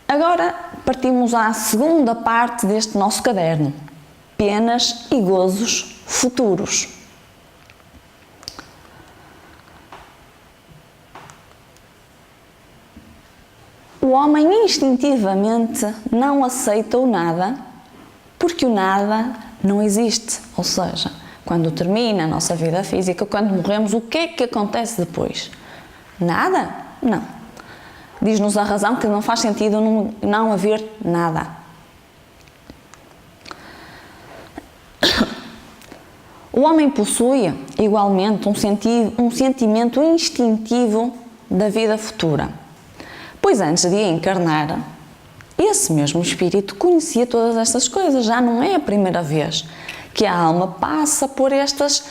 Agora partimos à segunda parte deste nosso caderno: penas e gozos futuros. O homem instintivamente não aceita o nada, porque o nada não existe. Ou seja, quando termina a nossa vida física, quando morremos, o que é que acontece depois? Nada? Não. Diz-nos a razão que não faz sentido não haver nada. O homem possui, igualmente, um sentimento instintivo da vida futura. Pois antes de encarnar, esse mesmo espírito conhecia todas estas coisas. Já não é a primeira vez que a alma passa por estas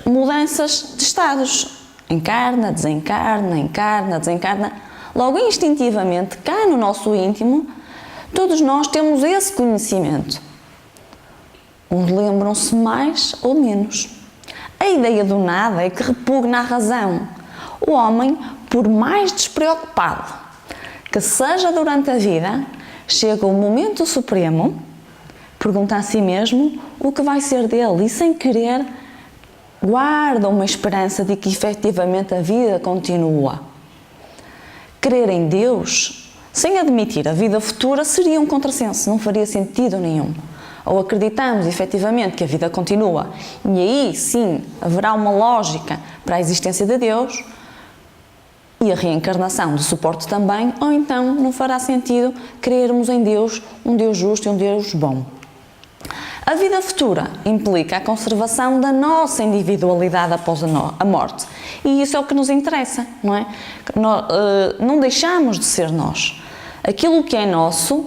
mudanças de estados. Encarna, desencarna, encarna, desencarna. Logo, instintivamente, cá no nosso íntimo, todos nós temos esse conhecimento. Uns lembram-se mais ou menos. A ideia do nada é que repugna a razão. O homem, por mais despreocupado que seja durante a vida, chega o momento supremo, pergunta a si mesmo o que vai ser dele e, sem querer, guarda uma esperança de que efetivamente a vida continua. Crer em Deus, sem admitir a vida futura, seria um contrassenso, não faria sentido nenhum. Ou acreditamos efetivamente que a vida continua, e aí sim haverá uma lógica para a existência de Deus, e a reencarnação de suporte também, ou então não fará sentido crermos em Deus, um Deus justo e um Deus bom. A vida futura implica a conservação da nossa individualidade após a morte. E isso é o que nos interessa, não é? Não deixamos de ser nós. Aquilo que é nosso,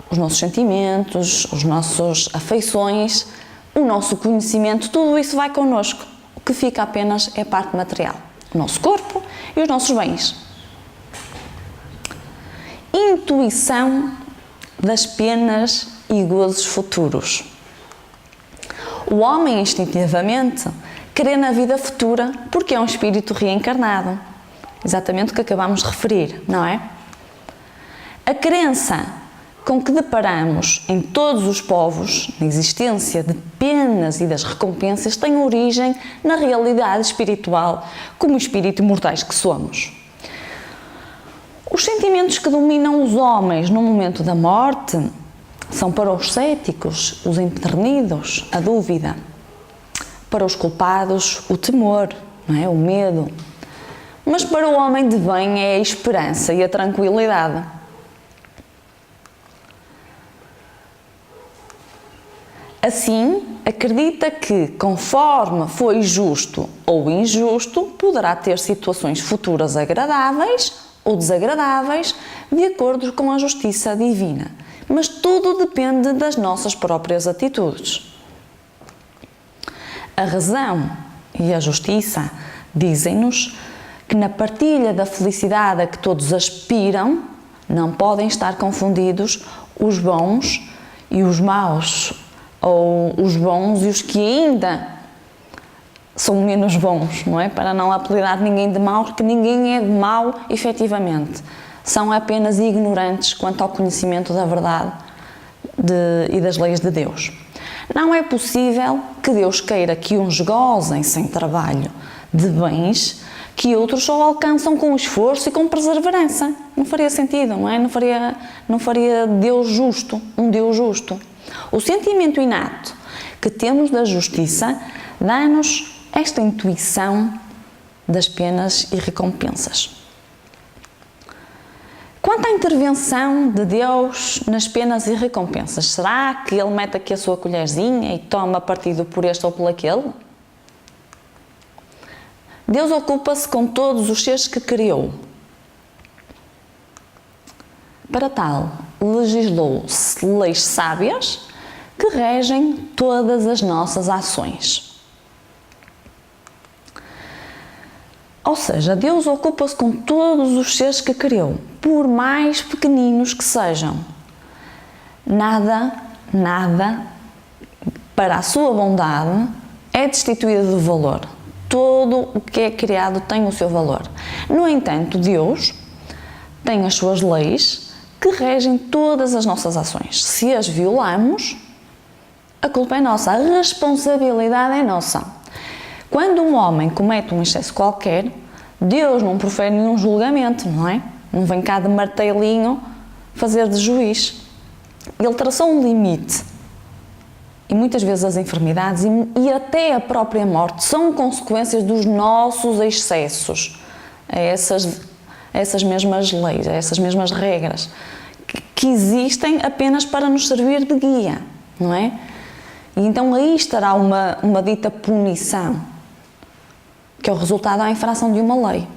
os nossos sentimentos, as nossas afeições, o nosso conhecimento, tudo isso vai connosco. O que fica apenas é a parte material. O nosso corpo e os nossos bens. Intuição das penas e gozos futuros. O homem instintivamente crê na vida futura porque é um espírito reencarnado. Exatamente o que acabamos de referir, não é? A crença com que deparamos em todos os povos, na existência de penas e das recompensas, tem origem na realidade espiritual, como espíritos mortais que somos. Os sentimentos que dominam os homens no momento da morte são, para os céticos, os empedernidos, a dúvida. Para os culpados, o temor, não é? O medo. Mas para o homem de bem é a esperança e a tranquilidade. Assim, acredita que, conforme foi justo ou injusto, poderá ter situações futuras agradáveis ou desagradáveis, de acordo com a justiça divina. Mas tudo depende das nossas próprias atitudes. A razão e a justiça dizem-nos que, na partilha da felicidade a que todos aspiram, não podem estar confundidos os bons e os maus, ou os bons e os que ainda são menos bons, não é? Para não apelidar ninguém de mau, porque ninguém é de mau, efetivamente. São apenas ignorantes quanto ao conhecimento da verdade e das leis de Deus. Não é possível que Deus queira que uns gozem sem trabalho de bens que outros só alcançam com esforço e com perseverança. Não faria sentido, não é? Não faria Deus justo, um Deus justo. O sentimento inato que temos da justiça dá-nos esta intuição das penas e recompensas. Quanto à intervenção de Deus nas penas e recompensas, será que Ele mete aqui a sua colherzinha e toma partido por este ou por aquele? Deus ocupa-se com todos os seres que criou. Para tal, legislou leis sábias que regem todas as nossas ações. Ou seja, Deus ocupa-se com todos os seres que criou, por mais pequeninos que sejam. Nada, para a sua bondade, é destituído de valor. Todo o que é criado tem o seu valor. No entanto, Deus tem as suas leis que regem todas as nossas ações. Se as violamos, a culpa é nossa, a responsabilidade é nossa. Quando um homem comete um excesso qualquer, Deus não profere nenhum julgamento, não é? Não vem cá de martelinho fazer de juiz. Ele traçou um limite. E muitas vezes as enfermidades e até a própria morte são consequências dos nossos excessos. Essas mesmas leis, essas mesmas regras, que existem apenas para nos servir de guia, não é? E então aí estará uma dita punição, que é o resultado da infração de uma lei.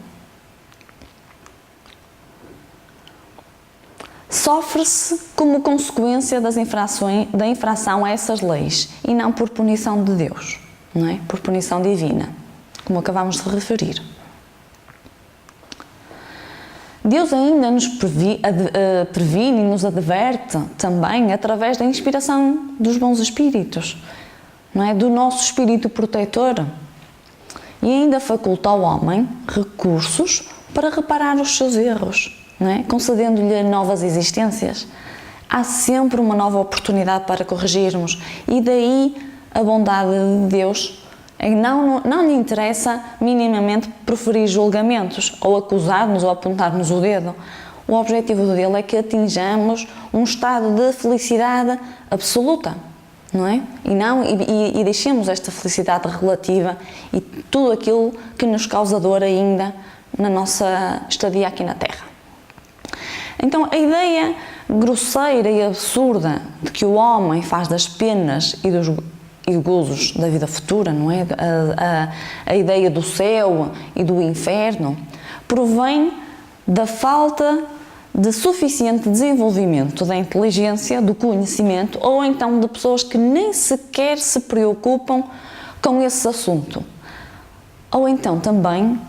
Sofre-se como consequência da infração a essas leis e não por punição de Deus, não é? Por punição divina, como acabámos de referir. Deus ainda nos previne e nos adverte também através da inspiração dos bons espíritos, não é? Do nosso espírito protetor, e ainda faculta ao homem recursos para reparar os seus erros, não é? Concedendo-lhe novas existências. Há sempre uma nova oportunidade para corrigirmos, e daí a bondade de Deus. Não lhe interessa minimamente proferir julgamentos, ou acusar-nos, ou apontar-nos o dedo. O objetivo dele é que atinjamos um estado de felicidade absoluta, não é? E deixemos esta felicidade relativa e tudo aquilo que nos causa dor ainda na nossa estadia aqui na Terra. Então, a ideia grosseira e absurda de que o homem faz das penas e gozos da vida futura, não é? A ideia do céu e do inferno provém da falta de suficiente desenvolvimento da inteligência, do conhecimento, ou então de pessoas que nem sequer se preocupam com esse assunto. Ou então também,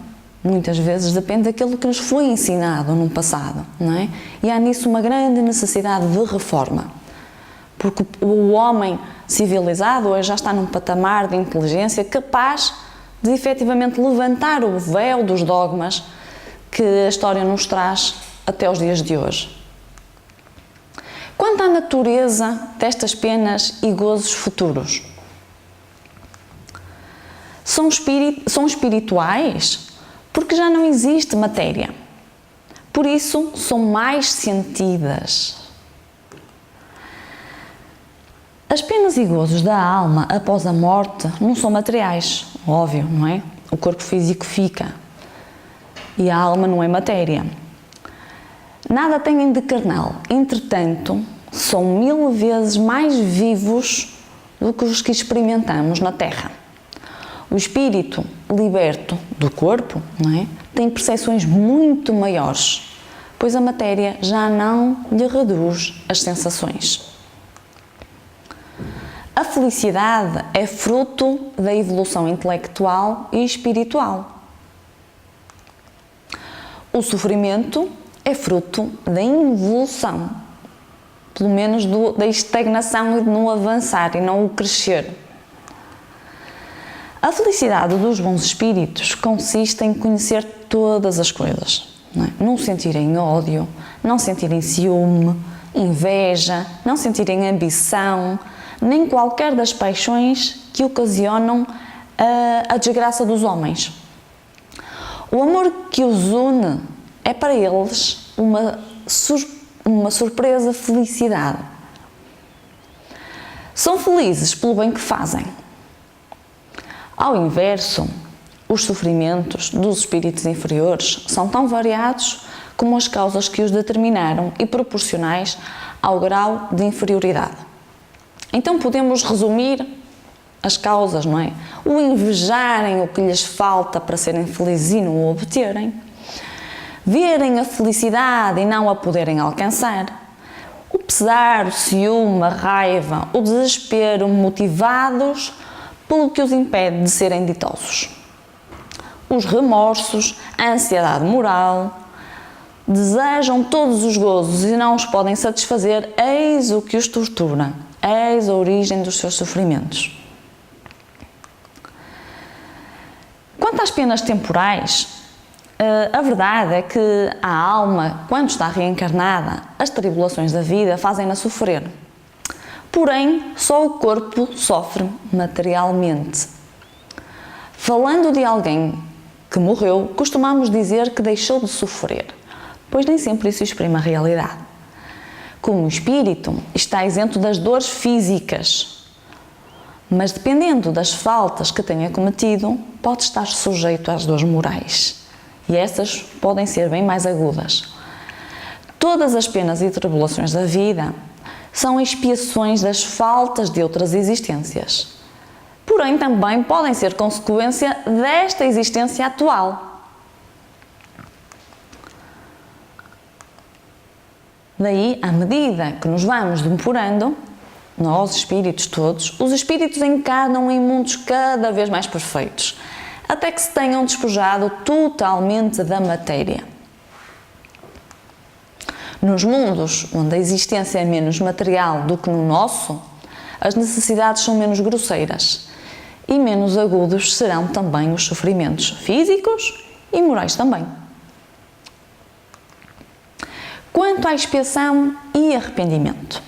muitas vezes, depende daquilo que nos foi ensinado no passado, não é? E há nisso uma grande necessidade de reforma. Porque o homem civilizado hoje já está num patamar de inteligência capaz de efetivamente levantar o véu dos dogmas que a história nos traz até os dias de hoje. Quanto à natureza destas penas e gozos futuros, são espirituais porque já não existe matéria. Por isso, são mais sentidas. As penas e gozos da alma após a morte não são materiais, óbvio, não é? O corpo físico fica e a alma não é matéria. Nada têm de carnal, entretanto, são 1000 vezes mais vivos do que os que experimentamos na Terra. O espírito liberto do corpo, não é? Tem percepções muito maiores, pois a matéria já não lhe reduz as sensações. A felicidade é fruto da evolução intelectual e espiritual. O sofrimento é fruto da involução, pelo menos da estagnação e de não avançar e não o crescer. A felicidade dos bons espíritos consiste em conhecer todas as coisas, não sentirem ódio, não sentirem ciúme, inveja, não sentirem ambição, nem qualquer das paixões que ocasionam a desgraça dos homens. O amor que os une é para eles uma surpresa felicidade. São felizes pelo bem que fazem. Ao inverso, os sofrimentos dos espíritos inferiores são tão variados como as causas que os determinaram e proporcionais ao grau de inferioridade. Então podemos resumir as causas, não é? O invejarem o que lhes falta para serem felizes e não o obterem, verem a felicidade e não a poderem alcançar, o pesar, o ciúme, a raiva, o desespero motivados pelo que os impede de serem ditosos. Os remorsos, a ansiedade moral, desejam todos os gozos e não os podem satisfazer, eis o que os tortura, eis a origem dos seus sofrimentos. Quanto às penas temporais, A verdade é que a alma, quando está reencarnada, as tribulações da vida fazem-na sofrer. Porém, só o corpo sofre materialmente. Falando de alguém que morreu, costumamos dizer que deixou de sofrer, pois nem sempre isso exprime a realidade. Como o espírito está isento das dores físicas, mas dependendo das faltas que tenha cometido, pode estar sujeito às dores morais. E essas podem ser bem mais agudas. Todas as penas e tribulações da vida são expiações das faltas de outras existências. Porém, também podem ser consequência desta existência atual. Daí, à medida que nos vamos depurando, nós, espíritos todos, os espíritos encarnam em mundos cada vez mais perfeitos, até que se tenham despojado totalmente da matéria. Nos mundos onde a existência é menos material do que no nosso, as necessidades são menos grosseiras e menos agudos serão também os sofrimentos físicos e morais também. Quanto à expiação e arrependimento.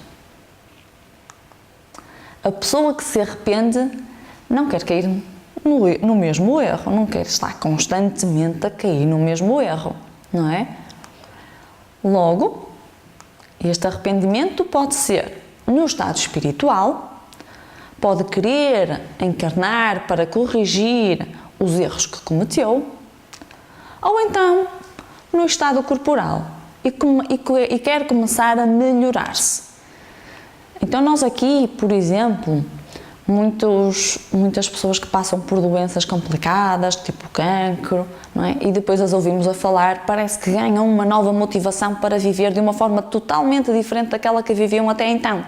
A pessoa que se arrepende não quer cair no mesmo erro, não quer estar constantemente a cair no mesmo erro, não é? Logo, este arrependimento pode ser no estado espiritual, pode querer encarnar para corrigir os erros que cometeu, ou então no estado corporal e quer começar a melhorar-se. Então nós aqui, por exemplo, muitas pessoas que passam por doenças complicadas, tipo cancro, não é? E depois as ouvimos a falar, parece que ganham uma nova motivação para viver de uma forma totalmente diferente daquela que viviam até então,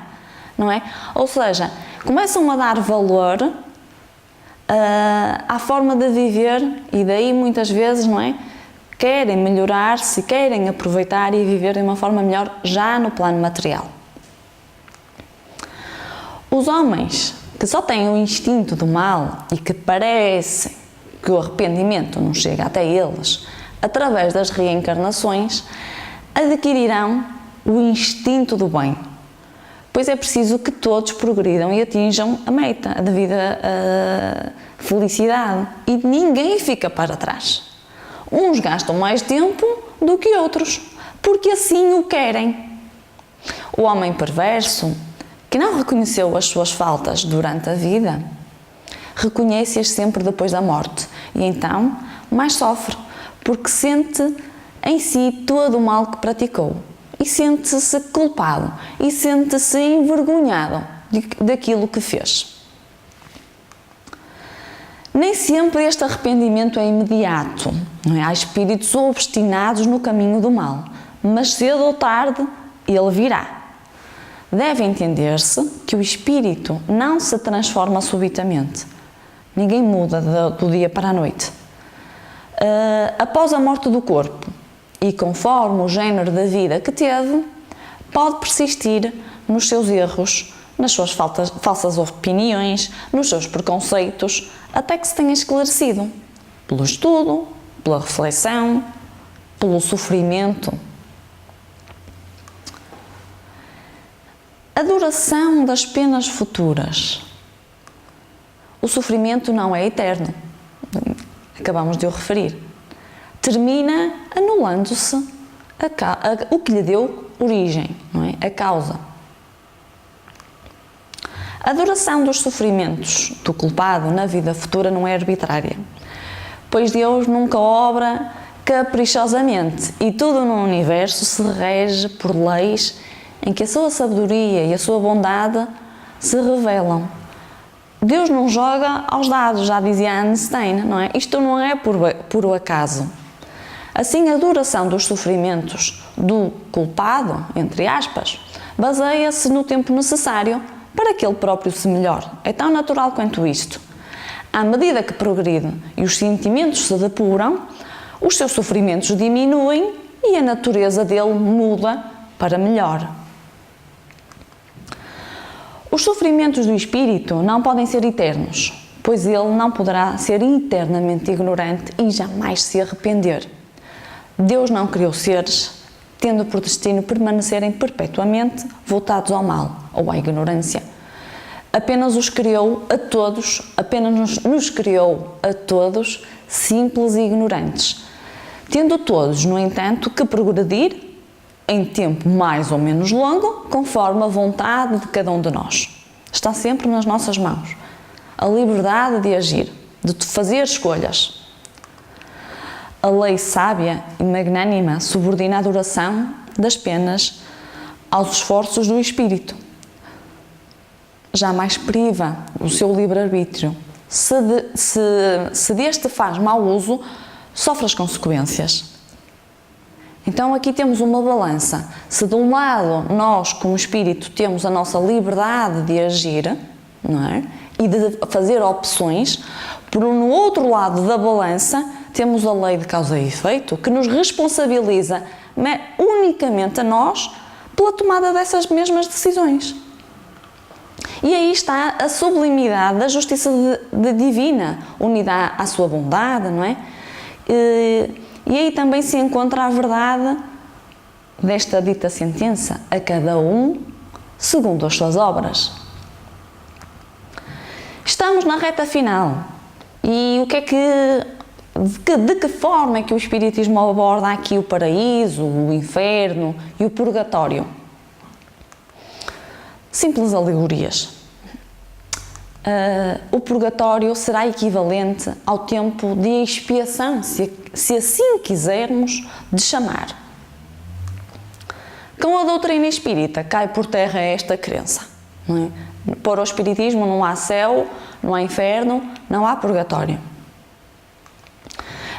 não é? Ou seja, começam a dar valor à forma de viver e daí muitas vezes, não é? Querem melhorar-se, querem aproveitar e viver de uma forma melhor já no plano material. Os homens que só têm o instinto do mal e que parece que o arrependimento não chega até eles, através das reencarnações, adquirirão o instinto do bem. Pois é preciso que todos progridam e atinjam a meta, a devida felicidade. E ninguém fica para trás. Uns gastam mais tempo do que outros, porque assim o querem. O homem perverso, que não reconheceu as suas faltas durante a vida, reconhece-as sempre depois da morte e então mais sofre, porque sente em si todo o mal que praticou e sente-se culpado e sente-se envergonhado daquilo que fez. Nem sempre este arrependimento é imediato, não é? Há espíritos obstinados no caminho do mal, mas cedo ou tarde ele virá. Deve entender-se que o espírito não se transforma subitamente. Ninguém muda do dia para a noite. Após a morte do corpo, e conforme o género da vida que teve, pode persistir nos seus erros, nas suas falsas opiniões, nos seus preconceitos, até que se tenha esclarecido, pelo estudo, pela reflexão, pelo sofrimento. A duração das penas futuras. O sofrimento não é eterno, acabamos de o referir. Termina anulando-se o que lhe deu origem, não é? A causa. A duração dos sofrimentos do culpado na vida futura não é arbitrária, pois Deus nunca obra caprichosamente e tudo no universo se rege por leis em que a sua sabedoria e a sua bondade se revelam. Deus não joga aos dados, já dizia Einstein, não é? Isto não é por acaso. Assim, a duração dos sofrimentos do culpado, entre aspas, baseia-se no tempo necessário para que ele próprio se melhore. É tão natural quanto isto. À medida que progride e os sentimentos se depuram, os seus sofrimentos diminuem e a natureza dele muda para melhor. Os sofrimentos do espírito não podem ser eternos, pois ele não poderá ser eternamente ignorante e jamais se arrepender. Deus não criou seres tendo por destino permanecerem perpetuamente voltados ao mal ou à ignorância. Apenas os criou a todos, apenas nos criou a todos simples e ignorantes, tendo todos, no entanto, que progredir em tempo mais ou menos longo, conforme a vontade de cada um de nós. Está sempre nas nossas mãos a liberdade de agir, de fazer escolhas. A lei sábia e magnânima subordina a adoração das penas aos esforços do espírito. Jamais priva o seu livre-arbítrio. Se deste faz mau uso, sofre as consequências. Então aqui temos uma balança. Se de um lado nós, como espírito, temos a nossa liberdade de agir, não é? E de fazer opções, no outro lado da balança temos a lei de causa e efeito, que nos responsabiliza unicamente a nós pela tomada dessas mesmas decisões. E aí está a sublimidade da justiça divina, unida à sua bondade, não é? E aí também se encontra a verdade desta dita sentença: a cada um segundo as suas obras. Estamos na reta final. E o que é de que forma é que o Espiritismo aborda aqui o paraíso, o inferno e o purgatório? Simples alegorias. O purgatório será equivalente ao tempo de expiação, se assim quisermos de chamar. Com a doutrina espírita cai por terra esta crença. Não é? Para o Espiritismo não há céu, não há inferno, não há purgatório.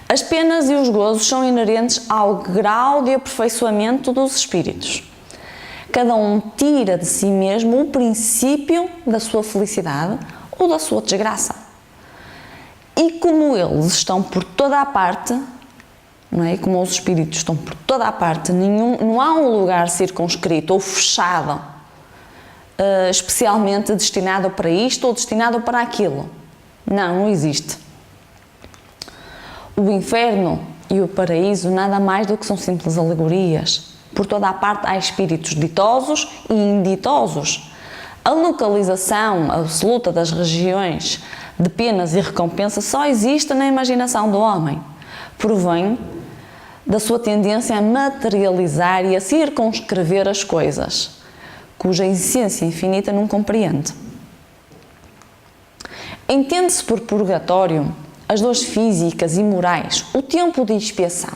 As penas e os gozos são inerentes ao grau de aperfeiçoamento dos espíritos. Cada um tira de si mesmo o princípio da sua felicidade ou da sua desgraça. E como eles estão por toda a parte, não é? Como os espíritos estão por toda a parte, não há um lugar circunscrito ou fechado, especialmente destinado para isto ou destinado para aquilo. Não existe. O inferno e o paraíso nada mais do que são simples alegorias. Por toda a parte há espíritos ditosos e inditosos. A localização absoluta das regiões de penas e recompensas só existe na imaginação do homem. Provém da sua tendência a materializar e a circunscrever as coisas, cuja essência infinita não compreende. Entende-se por purgatório as dores físicas e morais, o tempo de expiação.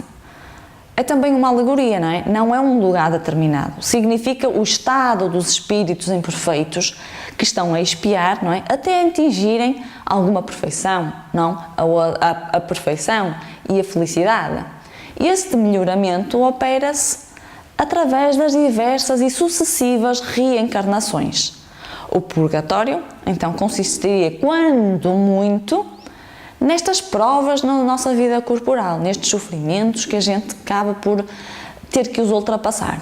É também uma alegoria, não é? Não é um lugar determinado. Significa o estado dos espíritos imperfeitos que estão a expiar, não é? Até atingirem alguma perfeição, não? A perfeição e a felicidade. Este melhoramento opera-se através das diversas e sucessivas reencarnações. O purgatório, então, consistiria, quando muito, nestas provas na nossa vida corporal, nestes sofrimentos que a gente acaba por ter que os ultrapassar.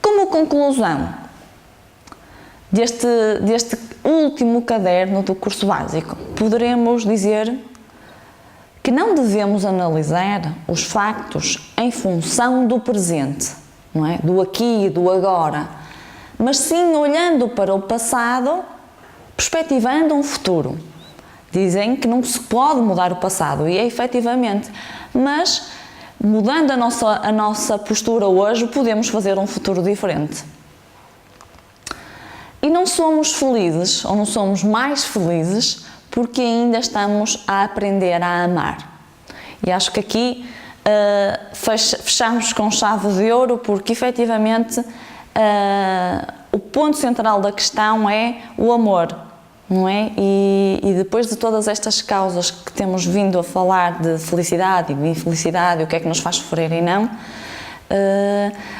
Como conclusão deste último caderno do curso básico, poderemos dizer que não devemos analisar os factos em função do presente, não é? Do aqui e do agora, mas sim olhando para o passado, perspectivando um futuro. Dizem que não se pode mudar o passado, e é efetivamente, mas mudando a nossa postura hoje, podemos fazer um futuro diferente. E não somos felizes, ou não somos mais felizes, porque ainda estamos a aprender a amar. E acho que aqui fechamos com chave de ouro, porque efetivamente o ponto central da questão é o amor. Não é? E depois de todas estas causas que temos vindo a falar de felicidade e de infelicidade, o que é que nos faz sofrer e não,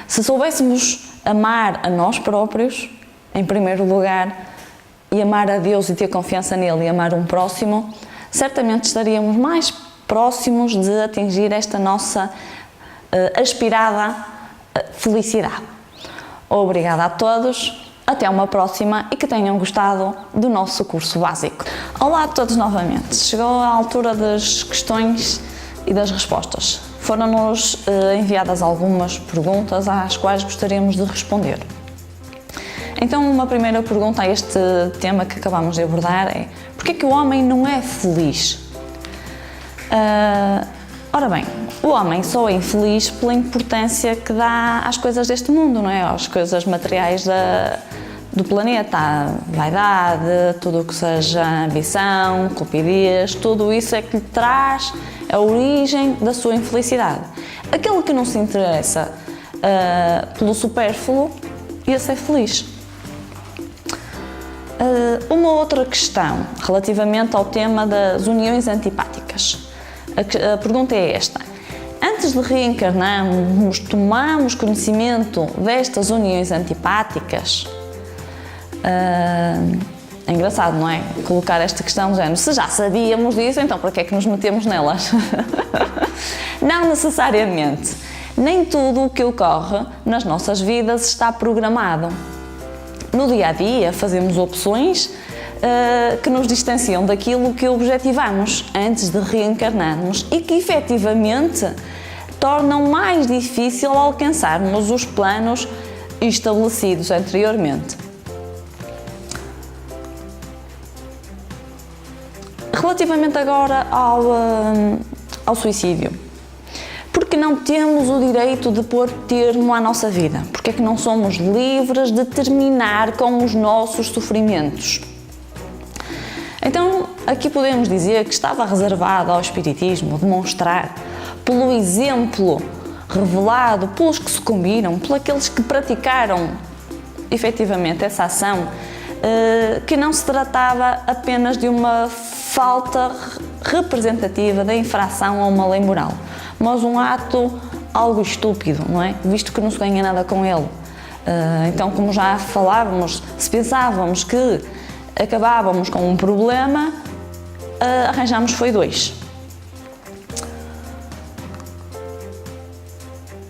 se soubéssemos amar a nós próprios, em primeiro lugar, e amar a Deus e ter confiança nele e amar um próximo, certamente estaríamos mais próximos de atingir esta nossa aspirada felicidade. Obrigada a todos. Até uma próxima e que tenham gostado do nosso curso básico. Olá a todos novamente. Chegou a altura das questões e das respostas. Foram-nos enviadas algumas perguntas às quais gostaríamos de responder. Então, uma primeira pergunta a este tema que acabamos de abordar é: porquê que o homem não é feliz? Ora bem, o homem só é infeliz pela importância que dá às coisas deste mundo, não é? Às coisas materiais do planeta, a vaidade, tudo o que seja ambição, cupidez, tudo isso é que lhe traz a origem da sua infelicidade. Aquele que não se interessa pelo supérfluo, esse é feliz. Uma outra questão relativamente ao tema das uniões antipáticas. A pergunta é esta: antes de reencarnarmos, tomamos conhecimento destas uniões antipáticas? É engraçado, não é? Colocar esta questão do género: se já sabíamos disso, então para que é que nos metemos nelas? Não necessariamente. Nem tudo o que ocorre nas nossas vidas está programado. No dia a dia fazemos opções que nos distanciam daquilo que objetivamos antes de reencarnarmos e que efetivamente tornam mais difícil alcançarmos os planos estabelecidos anteriormente. Relativamente agora ao suicídio, porque não temos o direito de pôr termo à nossa vida? Porque é que não somos livres de terminar com os nossos sofrimentos? Então, aqui podemos dizer que estava reservado ao Espiritismo demonstrar, pelo exemplo revelado pelos que sucumbiram, por aqueles que praticaram efetivamente essa ação, que não se tratava apenas de uma falta representativa da infração a uma lei moral, mas um ato algo estúpido, não é? Visto que não se ganha nada com ele. Então, como já falávamos, se pensávamos que acabávamos com um problema, arranjámos foi dois.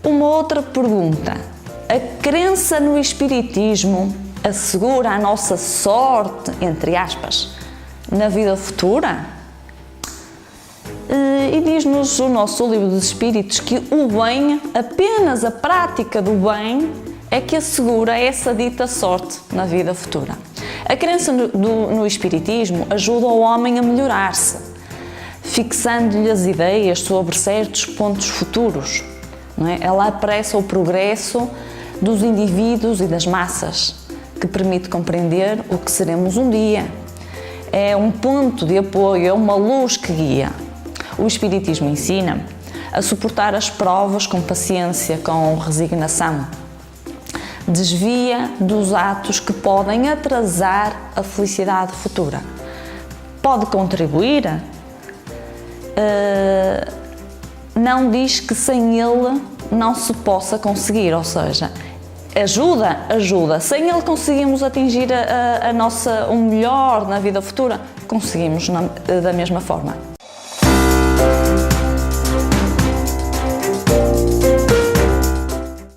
Uma outra pergunta: a crença no Espiritismo assegura a nossa sorte, entre aspas, na vida futura? E diz-nos o nosso livro dos Espíritos que o bem, apenas a prática do bem, é que assegura essa dita sorte na vida futura. A crença no Espiritismo ajuda o homem a melhorar-se, fixando-lhe as ideias sobre certos pontos futuros. Não é? Ela apressa o progresso dos indivíduos e das massas, que permite compreender o que seremos um dia. É um ponto de apoio, é uma luz que guia. O Espiritismo ensina a suportar as provas com paciência, com resignação. Desvia dos atos que podem atrasar a felicidade futura. Pode contribuir, não diz que sem ele não se possa conseguir, ou seja, ajuda. Sem ele conseguimos atingir o melhor na vida futura, conseguimos da mesma forma.